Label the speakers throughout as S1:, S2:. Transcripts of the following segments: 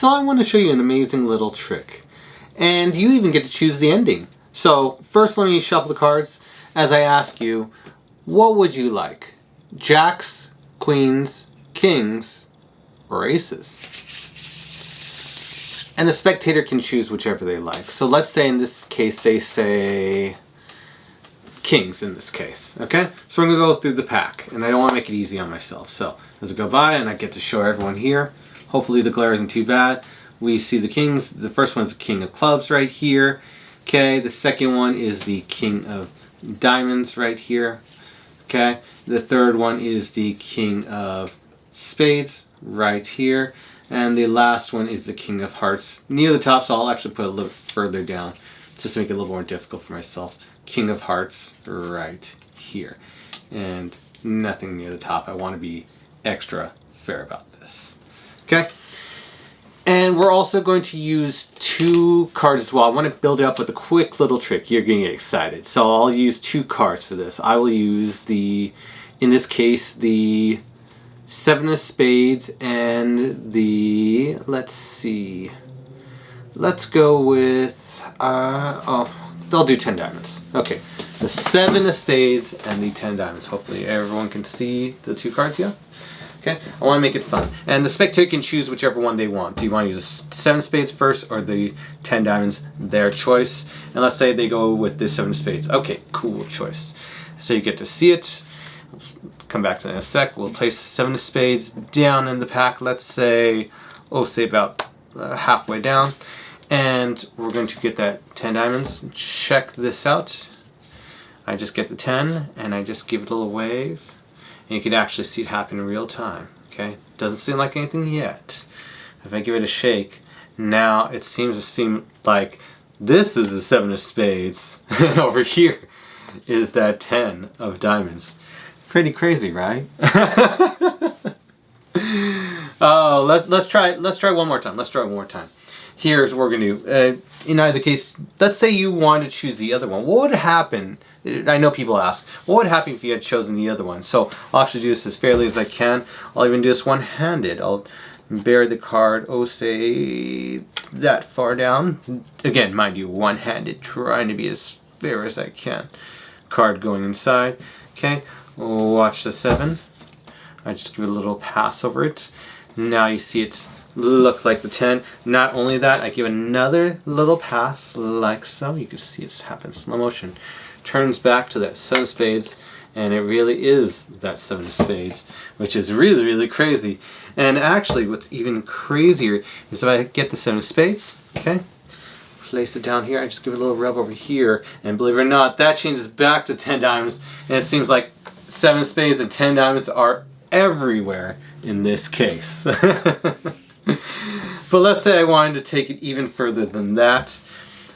S1: So I want to show you an amazing little trick. And you even get to choose the ending. So first let me shuffle the cards as I ask you, what would you like? Jacks, queens, kings, or aces? And the spectator can choose whichever they like. So let's say in this case they say kings in this case, okay? So we're gonna go through the pack, and I don't want to make it easy on myself. So as I go by and I get to show everyone here, hopefully the glare isn't too bad. We see the kings. The first one is the king of clubs right here. Okay, the second one is the king of diamonds right here. Okay, the third one is the king of spades right here. And the last one is the king of hearts near the top, so I'll actually put it a little further down just to make it a little more difficult for myself. King of hearts right here. And nothing near the top. I want to be extra fair about this. Okay? And we're also going to use 2 cards as well. I want to build it up with a quick little trick. You're going to get excited. So I'll use 2 cards for this. I will use in this case, the 7 of spades and the, let's see. Let's go with, I'll do 10 diamonds. Okay, the 7 of spades and the 10 diamonds. Hopefully everyone can see the 2 cards here. Okay, I want to make it fun. And the spectator can choose whichever one they want. Do you want to use 7 spades first or the 10 diamonds? Their choice. And let's say they go with the 7 spades. Okay, cool choice. So you get to see it. Come back to that in a sec. We'll place the 7 of spades down in the pack. Let's say, say about halfway down. And we're going to get that 10 diamonds. Check this out. I just get the 10 and I just give it a little wave. And you can actually see it happen in real time. Okay? Doesn't seem like anything yet. If I give it a shake, now it seems like this is the 7 of spades. And over here is that 10 of diamonds. Pretty crazy, right? Oh, let's try one more time. Let's try one more time. Here's what we're gonna do. In either case, let's say you want to choose the other one. What would happen? I know people ask, what would happen if you had chosen the other one? So I'll actually do this as fairly as I can. I'll even do this one-handed. I'll bury the card, say that far down. Again, mind you, one-handed, trying to be as fair as I can. Card going inside. Okay, watch the 7. I just give it a little pass over it. Now you see it look like the 10. Not only that, I give another little pass like so. You can see it's happened in slow motion. Turns back to that 7 of spades, and it really is that 7 of spades, which is really, really crazy. And actually, what's even crazier is if I get the 7 of spades, okay, place it down here, I just give it a little rub over here, and believe it or not, that changes back to 10 diamonds, and it seems like 7 of spades and 10 diamonds are everywhere in this case. But let's say I wanted to take it even further than that.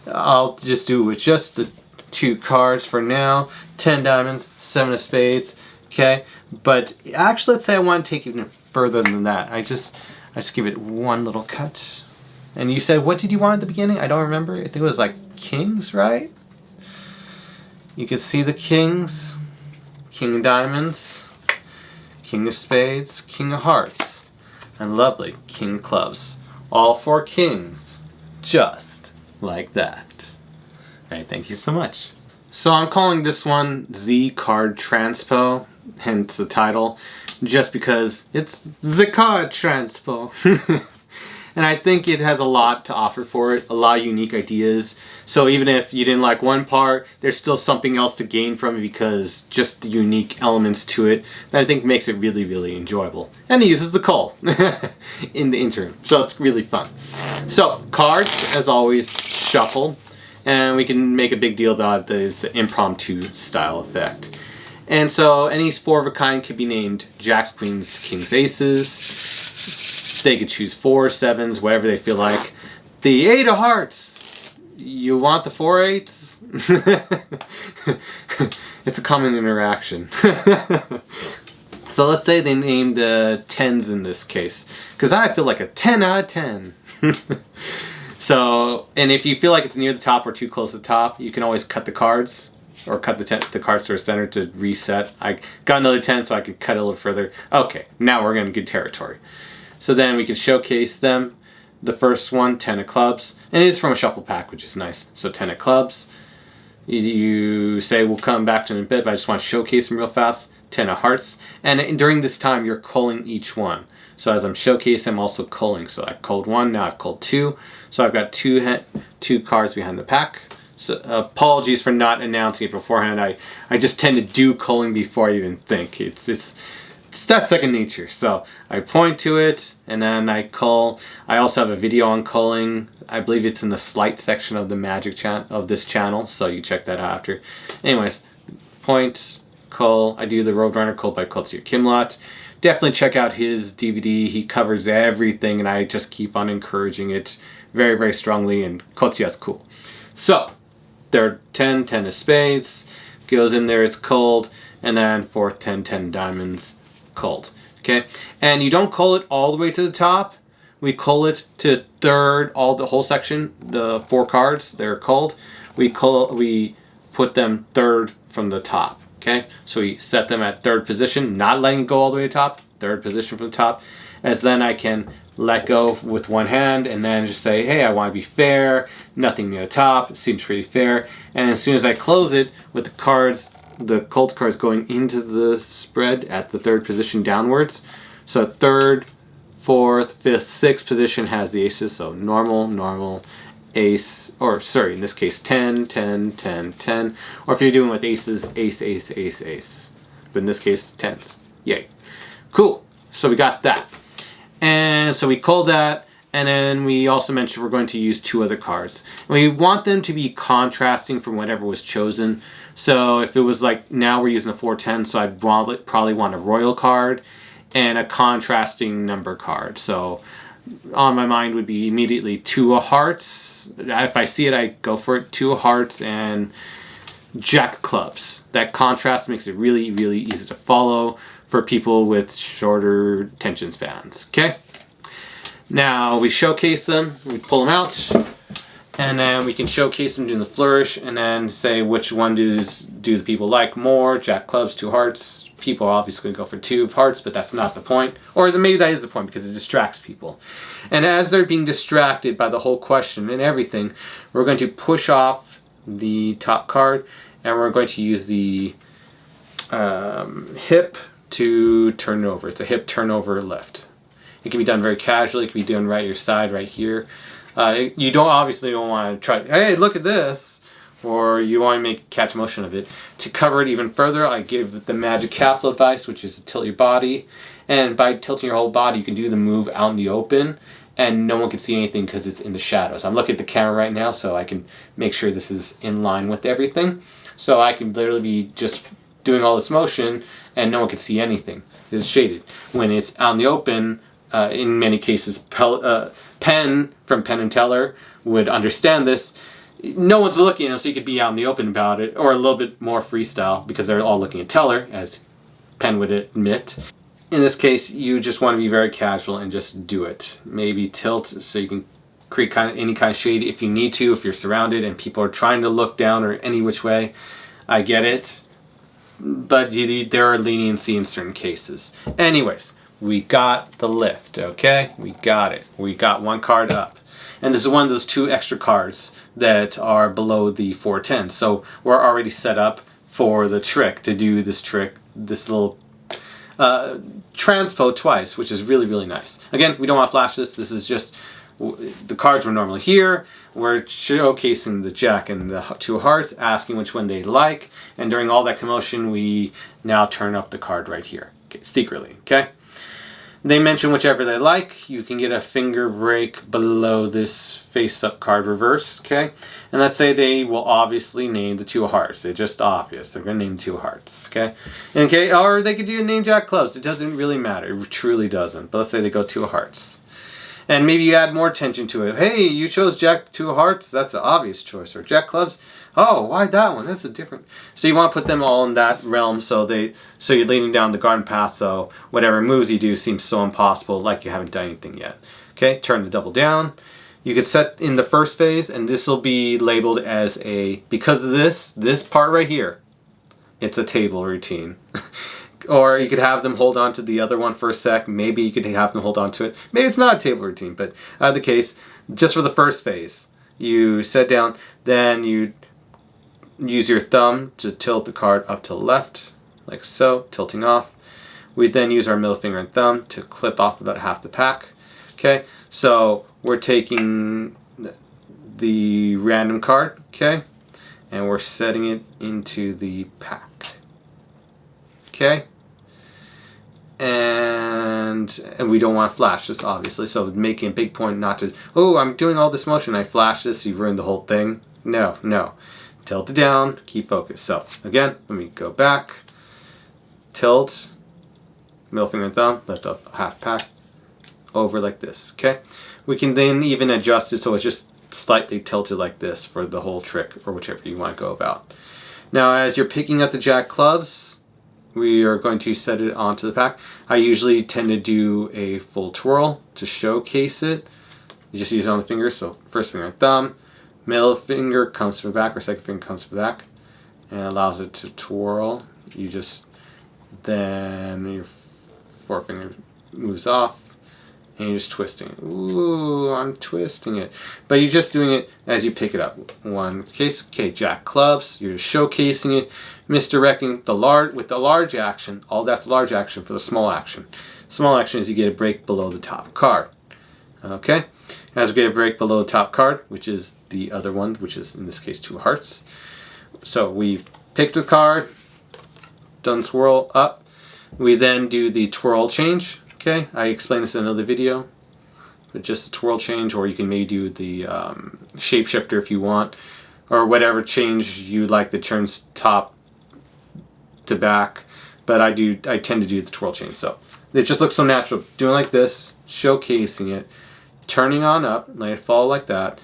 S1: I'll just do with just the 2 cards for now. 10 diamonds, 7 of spades, okay? But actually, let's say I want to take it even further than that. I just give it one little cut. And you said, what did you want at the beginning? I don't remember. I think it was like kings, right? You can see the kings. King of diamonds, king of spades, king of hearts, and lovely king of clubs. All 4 kings, just like that. Alright, thank you so much. So I'm calling this one Z Card Transpo, hence the title, just because it's the card Transpo. And I think it has a lot to offer for it, a lot of unique ideas. So even if you didn't like one part, there's still something else to gain from it because just the unique elements to it that I think makes it really, really enjoyable. And it uses the cull in the interim, so it's really fun. So cards, as always, shuffled, and we can make a big deal about this impromptu style effect. And so any 4 of a kind could be named jacks, queens, kings, aces. They could choose 4, 7s, whatever they feel like. The 8 of hearts. You want the 4 8s? It's a common interaction. So let's say they named 10s in this case, because I feel like a 10 out of 10. So, and if you feel like it's near the top or too close to the top, you can always cut the cards, or cut the cards to a center to reset. I got another 10, so I could cut it a little further. Okay, now we're in good territory. So then we can showcase them. the first one, 10 of clubs. And it is from a shuffle pack, which is nice. So 10 of clubs. You say, we'll come back to them in a bit, but I just want to showcase them real fast. 10 of hearts. And during this time, you're culling each one. So as I'm showcasing, I'm also culling. So I culled one, now I've culled two. So I've got two cards behind the pack. So apologies for not announcing it beforehand. I just tend to do culling before I even think. It's that second nature. So I point to it and then I cull. I also have a video on culling. I believe it's in the slight section of the magic channel of this channel, so you check that out after. Anyways, point, cull. I do the Roadrunner cull by Kultier Kimlot. Definitely check out his DVD. He covers everything, and I just keep on encouraging it very, very strongly. And Kultier's cool. So third 10 of spades goes in there. It's culled, and then fourth 10 diamonds. Culled. Okay, and you don't cull it all the way to the top. We cull it to third, the whole section, the 4 cards, they're culled. We put them third from the top. Okay, so we set them at third position, not letting it go all the way to the top, third position from the top, as then I can let go with one hand and then just say, hey, I want to be fair, nothing near the top, it seems pretty fair. And as soon as I close it with the cards, the cult cards going into the spread at the third position downwards. So third, fourth, fifth, sixth position has the aces. So normal, ace, or sorry, in this case 10. Or if you're doing with aces, ace. But in this case, tens. Yay. Cool. So we got that. And so we called that. And then we also mentioned we're going to use 2 other cards. And we want them to be contrasting from whatever was chosen. So if it was like, now we're using a 4-10, so I'd probably want a royal card and a contrasting number card. So on my mind would be immediately 2 of hearts. If I see it, I go for it. 2 of hearts and jack of clubs. That contrast makes it really, really easy to follow for people with shorter attention spans. Okay? Now we showcase them, we pull them out, and then we can showcase them doing the flourish, and then say which one do the people like more. Jack clubs, 2 hearts. People are obviously going to go for 2 of hearts, but that's not the point. Or maybe that is the point because it distracts people. And as they're being distracted by the whole question and everything, we're going to push off the top card, and we're going to use the hip to turn it over. It's a hip turnover lift. It can be done very casually. It can be done right at your side, right here. You obviously don't want to try, hey, look at this, or you want to catch motion of it. To cover it even further, I give the Magic Castle advice, which is to tilt your body. And by tilting your whole body, you can do the move out in the open, and no one can see anything because it's in the shadows. I'm looking at the camera right now, so I can make sure this is in line with everything. So I can literally be just doing all this motion, and no one can see anything. It's shaded. When it's out in the open, in many cases, Penn from Penn and Teller would understand this. No one's looking at him, so you could be out in the open about it, or a little bit more freestyle because they're all looking at Teller, as Penn would admit. In this case, you just want to be very casual and just do it. Maybe tilt so you can create any kind of shade if you need to, if you're surrounded and people are trying to look down or any which way. I get it, but there are leniency in certain cases. Anyways. We got the lift, okay? We got it. We got 1 card up. And this is one of those 2 extra cards that are below the 410. So we're already set up for the trick, to do this trick, this little transpo twice, which is really, really nice. Again, we don't want to flash this. This is just, the cards were normally here. We're showcasing the jack and the 2 hearts, asking which one they like. And during all that commotion, we now turn up the card right here, okay, secretly, okay? They mention whichever they like. You can get a finger break below this face-up card reverse, okay? And let's say they will obviously name the 2 hearts. It's just obvious. They're going to name 2 hearts, okay? Okay, or they could do a name jack clubs. It doesn't really matter. It truly doesn't. But let's say they go 2 hearts. And maybe you add more tension to it. Hey, you chose jack 2 hearts. That's the obvious choice. Or jack clubs. Oh, why that one? That's a different. So you want to put them all in that realm, so you're leading down the garden path, so whatever moves you do seems so impossible, like you haven't done anything yet. Okay, turn the double down. You could set in the first phase, and this will be labeled as because of this part right here, it's a table routine. Or you could have them hold on to the other one for a sec. Maybe you could have them hold on to it. Maybe it's not a table routine, but the case, just for the first phase, you set down, then you use your thumb to tilt the card up to the left, like so, tilting off. We then use our middle finger and thumb to clip off about half the pack. Okay, so we're taking the random card, okay, and we're setting it into the pack. Okay, and we don't want to flash this, obviously, so making a big point not to, oh, I'm doing all this motion, I flash this, you ruined the whole thing. No. Tilt it down, keep focus. So, again, let me go back, tilt, middle finger and thumb, lift up half pack, over like this, okay? We can then even adjust it so it's just slightly tilted like this for the whole trick, or whichever you want to go about. Now, as you're picking up the jack clubs, we are going to set it onto the pack. I usually tend to do a full twirl to showcase it. You just use it on the fingers, so first finger and thumb, middle finger comes to the back, or second finger comes to the back, and allows it to twirl. You just, then your forefinger moves off, and you're just twisting it. Ooh, I'm twisting it. But you're just doing it as you pick it up. One case, okay, jack clubs, you're just showcasing it, misdirecting the large, with the large action, all that's large action for the small action. Small action is you get a break below the top card. Okay? As we get a break below the top card, which is the other one, which is in this case 2 hearts. So we've picked the card, done swirl up. We then do the twirl change. Okay, I explained this in another video, but just the twirl change, or you can maybe do the shapeshifter if you want, or whatever change you like that turns top to back. But I tend to do the twirl change, so it just looks so natural. Doing like this, showcasing it, turning on up, let it fall like that,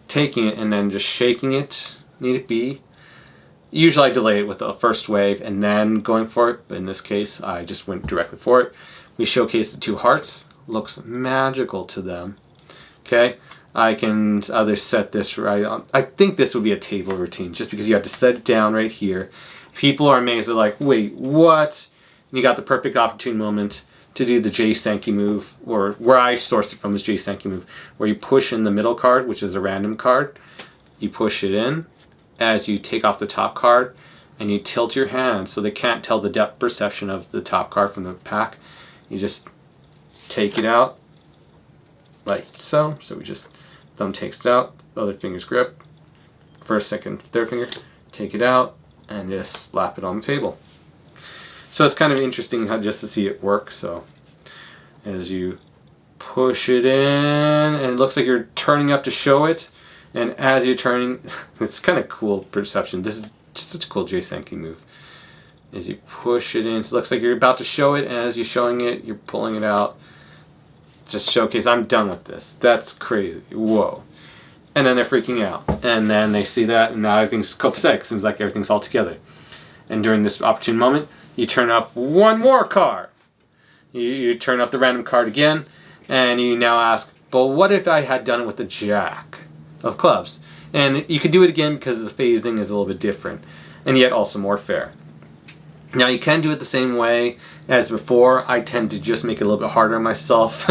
S1: taking it and then just shaking it, need it be. Usually I delay it with the first wave and then going for it, but in this case I just went directly for it. We showcase the 2 hearts, looks magical to them. Okay, I can either set this right on, I think this would be a table routine, just because you have to set it down right here. People are amazed, they're like, wait, what? And you got the perfect opportune moment to do the J Sankey move, or where I sourced it from is J Sankey move, where you push in the middle card, which is a random card. You push it in as you take off the top card, and you tilt your hand so they can't tell the depth perception of the top card from the pack. You just take it out like so. So we just, thumb takes it out, other finger's grip, first, second, third finger, take it out, and just slap it on the table. So it's kind of interesting how just to see it work. So as you push it in, and it looks like you're turning up to show it, and as you're turning, it's kind of cool perception. This is just such a cool J Sankey move. As you push it in, so it looks like you're about to show it, and as you're showing it, you're pulling it out. Just showcase, I'm done with this. That's crazy. Whoa. And then they're freaking out. And then they see that, and now everything's copacetic. Seems like everything's all together. And during this opportune moment, you turn up one more card. You turn up the random card again, and you now ask, but what if I had done it with the jack of clubs? And you could do it again because the phasing is a little bit different, and yet also more fair. Now you can do it the same way as before. I tend to just make it a little bit harder on myself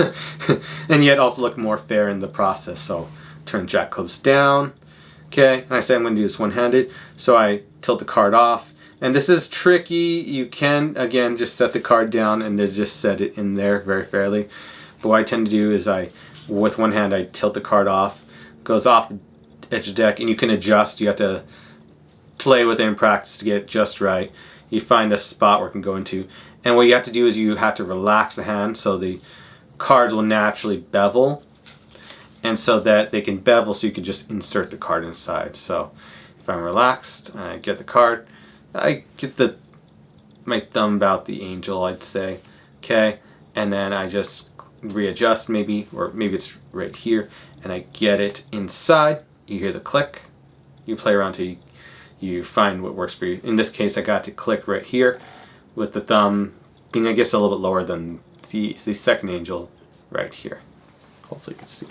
S1: and yet also look more fair in the process. So turn jack clubs down. Okay, and I say I'm going to do this one-handed. So I tilt the card off. And this is tricky. You can, again, just set the card down and then just set it in there very fairly. But what I tend to do is with one hand, I tilt the card off. Goes off the edge of the deck, and you can adjust. You have to play with it in practice to get it just right. You find a spot where it can go into, and what you have to do is you have to relax the hand so the cards will naturally bevel, and so that they can bevel so you can just insert the card inside. So if I'm relaxed and I get the card, I get my thumb about the angel, I'd say, okay, and then I just readjust maybe, or maybe it's right here, and I get it inside. You hear the click, you play around till you find what works for you. In this case, I got to click right here with the thumb being, I guess, a little bit lower than the second angel right here. Hopefully you can see.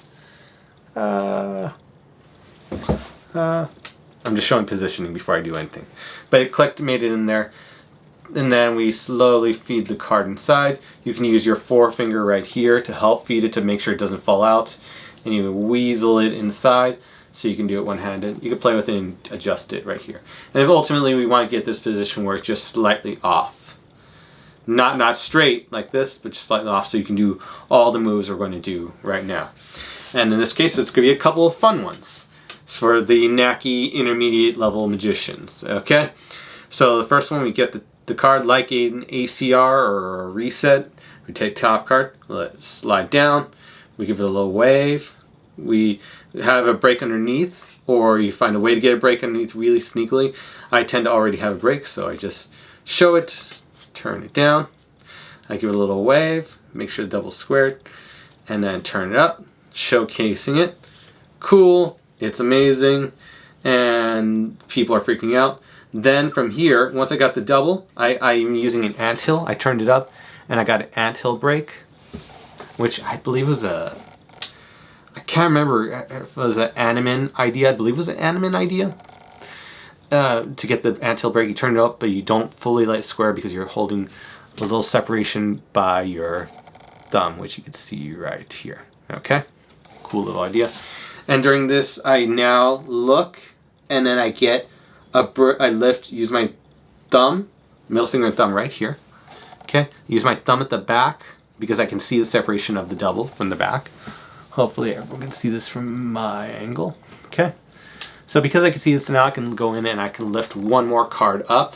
S1: I'm just showing positioning before I do anything. But it clicked, made it in there. and then we slowly feed the card inside. You can use your forefinger right here to help feed it to make sure it doesn't fall out. And you weasel it inside, so you can do it one-handed. You can play with it and adjust it right here. And if ultimately we want to get this position where it's just slightly off. Not straight like this, but just slightly off, so you can do all the moves we're going to do right now. And in this case, it's going to be a couple of fun ones for the knacky intermediate level magicians, okay? So the first one, we get the card like an ACR or a reset. We take top card, let it slide down. We give it a little wave. We have a break underneath, or you find a way to get a break underneath really sneakily. I tend to already have a break, so I just show it, turn it down. I give it a little wave, make sure the double's squared, and then turn it up, showcasing it. Cool, it's amazing, and people are freaking out. Then from here, once I got the double, I'm using an anthill. I turned it up, and I got an anthill break, which I believe was I can't remember if it was an Animan idea. I believe it was an Animan idea. To get the anthill break, you turn it up, but you don't fully let it square because you're holding a little separation by your thumb, which you can see right here. Okay? Cool little idea. And during this, I now look, and then I get I lift, use my thumb, middle finger and thumb right here. Okay? Use my thumb at the back, because I can see the separation of the double from the back. Hopefully everyone can see this from my angle. Okay. So because I can see this now, I can go in and I can lift one more card up.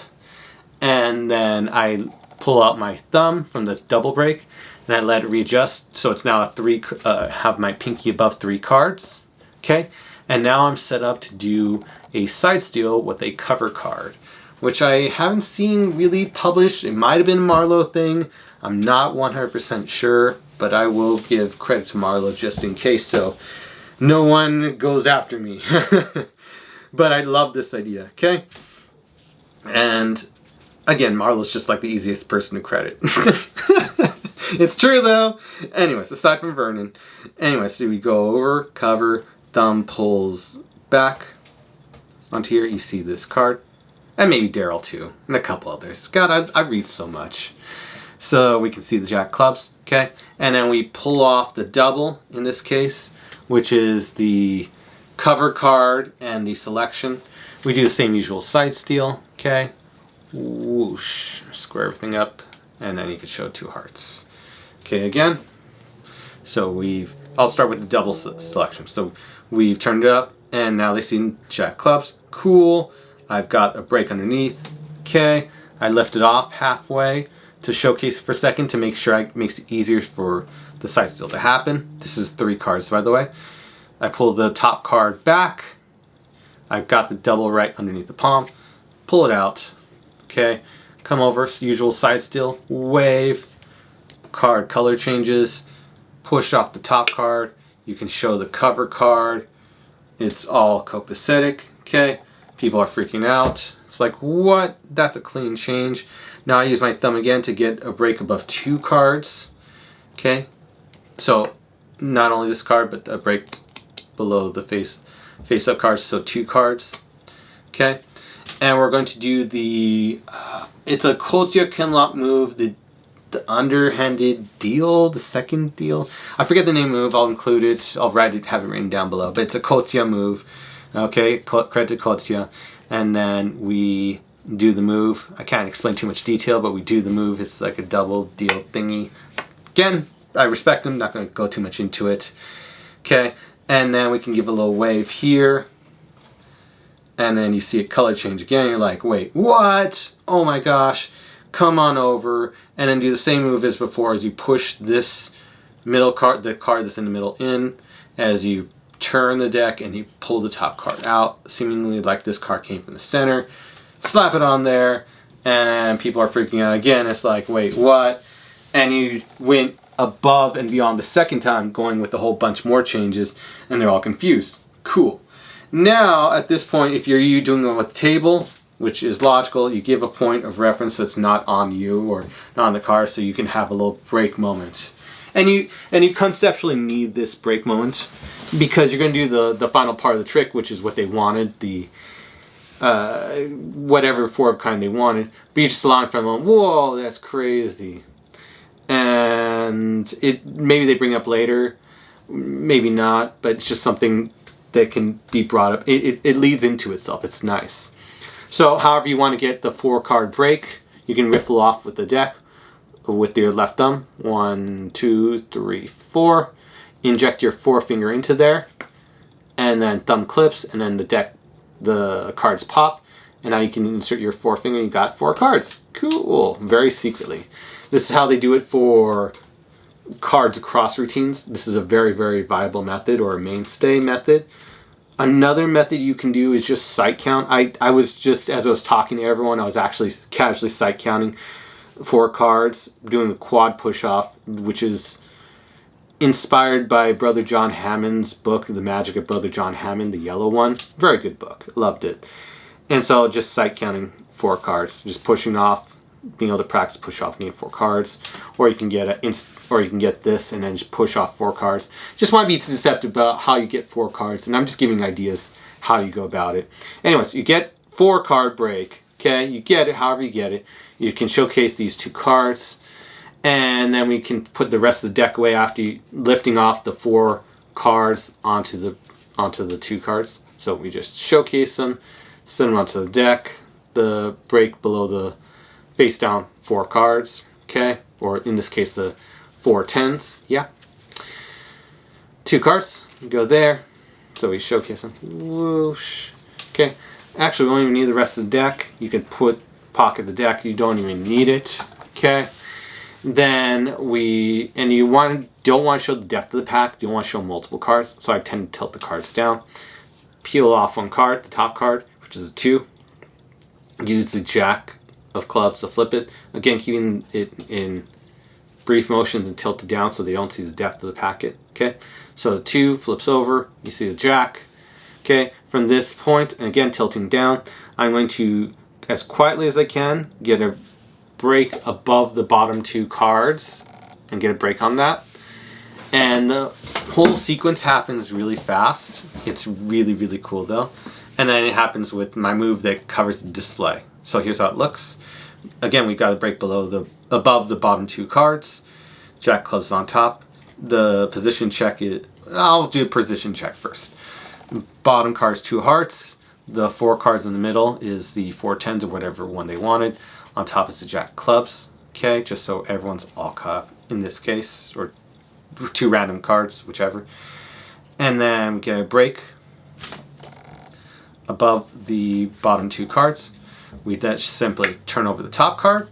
S1: And then I pull out my thumb from the double break and I let it readjust. So it's now a have my pinky above 3 cards. Okay. And now I'm set up to do a side steal with a cover card, which I haven't seen really published. It might have been a Marlowe thing. I'm not 100% sure, but I will give credit to Marlowe just in case, so no one goes after me. But I love this idea, okay? And again, Marlowe's just like the easiest person to credit. It's true though. Anyways, aside from Vernon. Anyways, so we go over, cover, thumb pulls back onto here. You see this card. And maybe Daryl too, and a couple others. God, I read so much. So we can see the jack clubs, okay? And then we pull off the double, in this case, which is the cover card and the selection. We do the same usual side steal, okay? Whoosh, square everything up, and then you can show 2 hearts. Okay, again. So I'll start with the double selection. So we've turned it up, and now they see jack clubs. Cool. I've got a break underneath. Okay. I lift it off halfway to showcase for a second to make sure it makes it easier for the side steal to happen. This is 3 cards, by the way. I pull the top card back. I've got the double right underneath the palm. Pull it out. Okay. Come over. Usual side steal. Wave. Card color changes. Push off the top card. You can show the cover card. It's all copacetic. Okay. People are freaking out. It's like, what? That's a clean change. Now I use my thumb again to get a break above 2 cards. Okay. So not only this card, but a break below the face up cards. So 2 cards. Okay. And we're going to do the, it's a Kolzia Kinlock move, the underhanded deal, the second deal. I forget the name move. I'll include it. I'll have it written down below. But it's a Kolzia move. Okay, credit to Kolzia. And then we do the move. I can't explain too much detail, but we do the move. It's like a double deal thingy. Again, I respect them. Not going to go too much into it. Okay, and then we can give a little wave here. And then you see a color change again. You're like, wait, what? Oh my gosh. Come on over. And then do the same move as before as you push this middle card, the card that's in the middle in, as you turn the deck and you pull the top card out, seemingly like this card came from the center. Slap it on there, and people are freaking out again. It's like, wait, what? And you went above and beyond the second time, going with a whole bunch more changes, and they're all confused. Cool. Now, at this point, if you're doing it with the table, which is logical, you give a point of reference so it's not on you or not on the card, so you can have a little break moment. And you conceptually need this break moment because you're going to do the final part of the trick, which is what they wanted, the whatever 4 of kind they wanted, but you just allowing for them, whoa, that's crazy. And maybe they bring up later, maybe not, but it's just something that can be brought up. It leads into itself. It's nice. So however you want to get the 4 card break, you can riffle off with the deck with your left thumb. 1, 2, 3, 4. Inject your forefinger into there, and then thumb clips, and then the cards pop, and now you can insert your forefinger. You got 4 cards. Cool. Very secretly. This is how they do it for cards across routines. This is a very, very viable method, or a mainstay method. Another method you can do is just sight count. I was just, as I was talking to everyone, I was actually casually sight counting 4 cards, doing a quad push off, which is inspired by Brother John Hammond's book, The Magic of Brother John Hammond, the yellow one. Very good book. Loved it. And so just sight counting 4 cards, just pushing off, being able to practice push off, getting 4 cards, or you can get this and then just push off 4 cards. Just want to be deceptive about how you get 4 cards, and I'm just giving ideas how you go about it. Anyways, you get 4 card break. Okay, you get it however you get it. You can showcase these 2 cards, and then we can put the rest of the deck away after lifting off the 4 cards onto the 2 cards. So we just showcase them, send them onto the deck, the break below the face down 4 cards, okay? Or in this case, the 4 10s, yeah. 2 cards, go there. So we showcase them, whoosh, okay. Actually, we don't even need the rest of the deck. You can pocket the deck, you don't even need it, okay? Then you don't want to show the depth of the pack, you don't want to show multiple cards, so I tend to tilt the cards down. Peel off 1 card, the top card, which is a 2. Use the Jack of clubs to flip it. Again, keeping it in brief motions and tilt it down so they don't see the depth of the packet. Okay, so the 2 flips over, you see the Jack. Okay, from this point, and again tilting down, I'm going to, as quietly as I can, get a break above the bottom 2 cards and get a break on that. And the whole sequence happens really fast. It's really, really cool though. And then it happens with my move that covers the display. So here's how it looks. Again, we've got a break above the bottom 2 cards. Jack clubs on top. The position check I'll do a position check first. Bottom card's 2 hearts. The 4 cards in the middle is the 4 10s or whatever one they wanted. On top is the Jack clubs. Okay, just so everyone's all caught up in this case, or 2 random cards, whichever. And then we get a break above the bottom 2 cards. We then simply turn over the top card.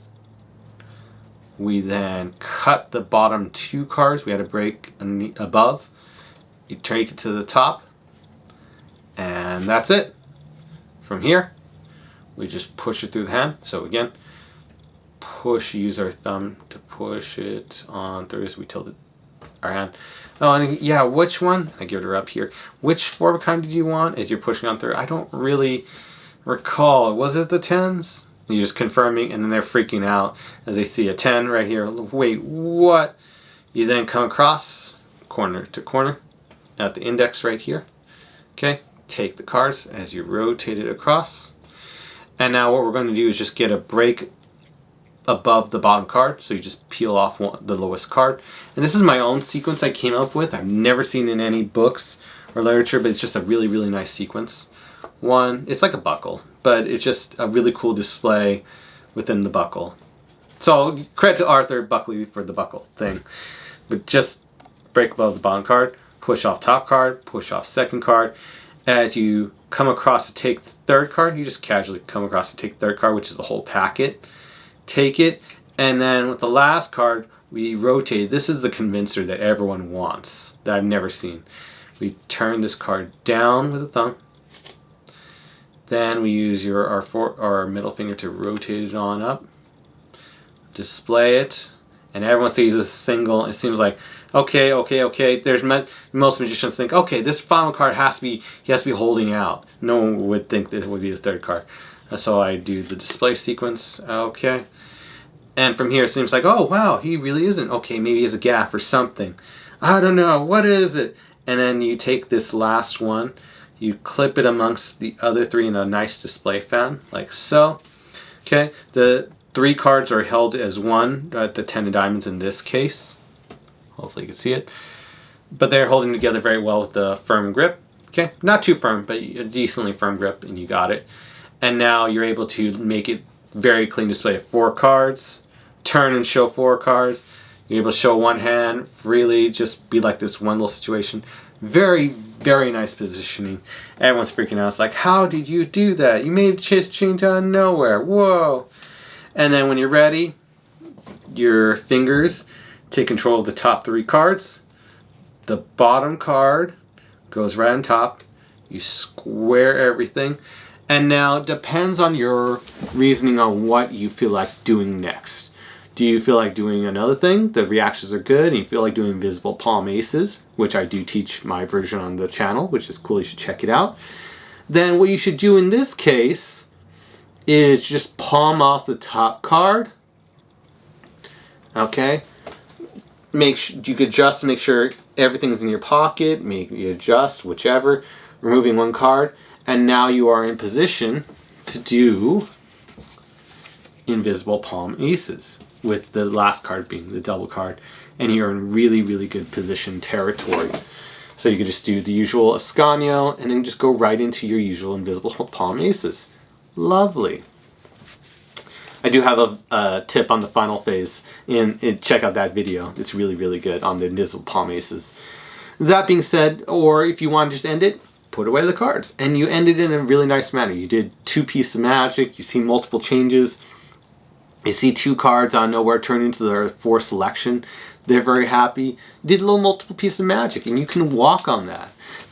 S1: We then cut the bottom 2 cards. We had a break above. You take it to the top. And that's it. From here, we just push it through the hand. So again, use our thumb to push it on through as we tilt it our hand. Oh, and yeah, which one? I give it a rub here. Which 4 of kind did you want as you're pushing on through? I don't really recall. Was it the 10s? You're just confirming, and then they're freaking out as they see a 10 right here. Wait, what? You then come across corner to corner at the index right here. Okay, take the cards as you rotate it across. And now what we're going to do is just get a break above the bottom card. So you just peel off the lowest card. And this is my own sequence I came up with. I've never seen in any books or literature, but it's just a really, really nice sequence. It's like a buckle, but it's just a really cool display within the buckle. So credit to Arthur Buckley for the buckle thing. But just break above the bottom card, push off top card, push off second card. As you come across to take the 3rd card, you just casually come across to take the 3rd card, which is the whole packet. Take it, and then with the last card, we rotate. This is the convincer that everyone wants, that I've never seen. We turn this card down with a thumb. Then we use our middle finger to rotate it on up. Display it. And everyone sees this single. It seems like, okay. Most magicians think, okay, this final card he has to be holding out. No one would think this would be the 3rd card. So I do the display sequence. Okay. And from here it seems like, oh wow, he really isn't. Okay, maybe he has a gaff or something. I don't know. What is it? And then you take this last one. you clip it amongst the other 3 in a nice display fan, like so. Okay, the 3 cards are held as one, the 10 of diamonds in this case. Hopefully you can see it. But they're holding together very well with the firm grip. Okay, not too firm, but a decently firm grip, and you got it. And now you're able to make it very clean display of 4 cards. Turn and show 4 cards. You're able to show one hand freely, just be like this one little situation. Very, very nice positioning. Everyone's freaking out. It's like, how did you do that? You made a chase change out of nowhere. Whoa. And then when you're ready, your fingers take control of the top 3 cards. The bottom card goes right on top. You square everything. And now it depends on your reasoning on what you feel like doing next. Do you feel like doing another thing? The reactions are good and you feel like doing invisible palm aces, which I do teach my version on the channel, which is cool. You should check it out. Then what you should do in this case is just palm off the top card. Okay. You could adjust to make sure everything's in your pocket. Maybe adjust, whichever. Removing one card. And now you are in position to do invisible palm aces, with the last card being the double card. And you're in really, really good position territory. So you could just do the usual Ascanio and then just go right into your usual invisible palm aces. Lovely. I do have a tip on the final phase, and check out that video. It's really, really good on the invisible palm aces. That being said, or if you want to just end it, put away the cards. And you end it in a really nice manner. You did 2 pieces of magic. You see multiple changes. You see 2 cards out of nowhere turn into their 4 selection. They're very happy. You did a little multiple piece of magic, and you can walk on that.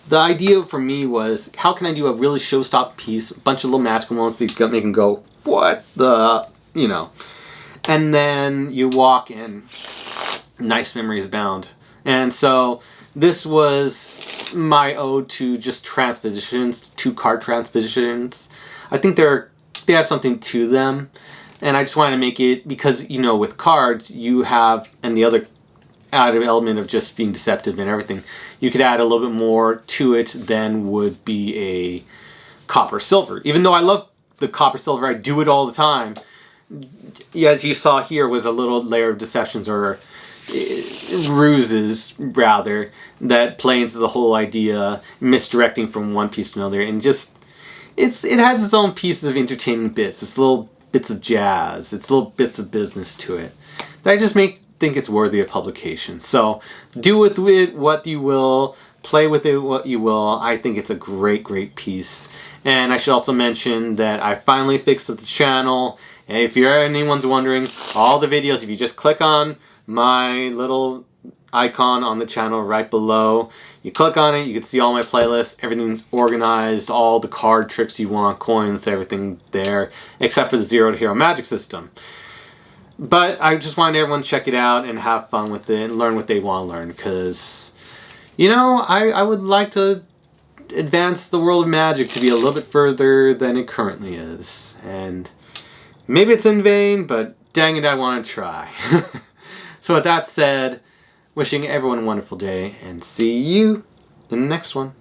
S1: The idea for me was, how can I do a really show-stop piece, a bunch of little magical moments that you make them go, what the, you know. And then you walk in. Nice memories abound. And so this was my ode to just transpositions, 2 card transpositions. I think they have something to them. And I just wanted to make it, because, you know, with cards, you have, and the other added element of just being deceptive and everything, you could add a little bit more to it than would be a copper silver. Even though I love the copper silver, I do it all the time. Yeah, as you saw here was a little layer of deceptions, or ruses rather, that play into the whole idea, misdirecting from one piece to another, and just it has its own pieces of entertaining bits. It's little bits of jazz. It's little bits of business to it that I just think it's worthy of publication. So do with it what you will, play with it what you will. I think it's a great, great piece. And I should also mention that I finally fixed the channel. And if anyone's wondering, all the videos, if you just click on my little icon on the channel right below, you click on it, you can see all my playlists. Everything's organized, all the card tricks you want, coins, everything there, except for the 0 to hero magic system. But I just wanted everyone to check it out and have fun with it and learn what they want to learn, because, you know, I would like to advance the world of magic to be a little bit further than it currently is. And maybe it's in vain, but dang it, I want to try. So with that said, wishing everyone a wonderful day, and see you in the next one.